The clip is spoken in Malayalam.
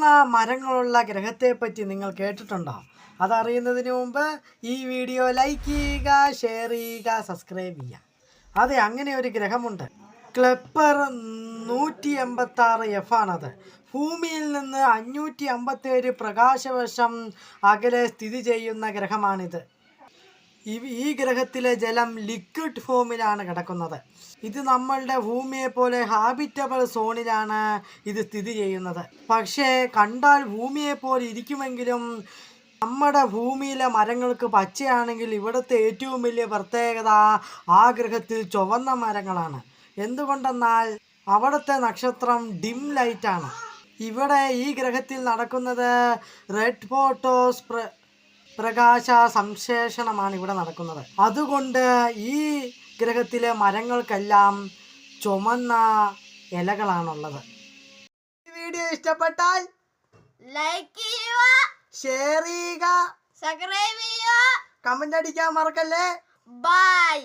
ചുവന്ന മരങ്ങളുള്ള ഗ്രഹത്തെപ്പറ്റി നിങ്ങൾ കേട്ടിട്ടുണ്ടോ? അതറിയുന്നതിന് മുമ്പ് ഈ വീഡിയോ ലൈക്ക് ചെയ്യുക, ഷെയർ ചെയ്യുക, സബ്സ്ക്രൈബ് ചെയ്യുക. അതെ, അങ്ങനെ ഒരു ഗ്രഹമുണ്ട്. ക്ലെപ്പർ 186f ആണത്. ഭൂമിയിൽ നിന്ന് 557 പ്രകാശവർഷം അകലെ സ്ഥിതി ചെയ്യുന്ന ഗ്രഹമാണിത്. ഈ ഗ്രഹത്തിലെ ജലം ലിക്വിഡ് ഫോമിലാണ് കിടക്കുന്നത്. ഇത് നമ്മളുടെ ഭൂമിയെ പോലെ ഹാബിറ്റബിൾ സോണിലാണ് ഇത് സ്ഥിതി ചെയ്യുന്നത്. പക്ഷേ കണ്ടാൽ ഭൂമിയെ പോലെ ഇരിക്കുമെങ്കിലും നമ്മുടെ ഭൂമിയിലെ മരങ്ങൾക്ക് പച്ചയാണെങ്കിൽ ഇവിടുത്തെ ഏറ്റവും വലിയ പ്രത്യേകത ആ ഗ്രഹത്തിൽ ചുവന്ന മരങ്ങളാണ്. എന്തുകൊണ്ടെന്നാൽ അവിടുത്തെ നക്ഷത്രം ഡിം ലൈറ്റാണ്. ഇവിടെ ഈ ഗ്രഹത്തിൽ നടക്കുന്നത് റെഡ് ഫോട്ടോസ് പ്രകാശ സംശ്ലേഷണമാണ് ഇവിടെ നടക്കുന്നത്. അതുകൊണ്ട് ഈ ഗ്രഹത്തിലെ മരങ്ങൾക്കെല്ലാം ചുമന്ന ഇലകളാണുള്ളത്. ഈ വീഡിയോ ഇഷ്ടപ്പെട്ടാൽ ലൈക്ക് ചെയ്യുക, ഷെയർ ചെയ്യുക, സബ്സ്ക്രൈബ് ചെയ്യുക, കമന്റ് അടിക്കാൻ മറക്കല്ലേ. ബൈ.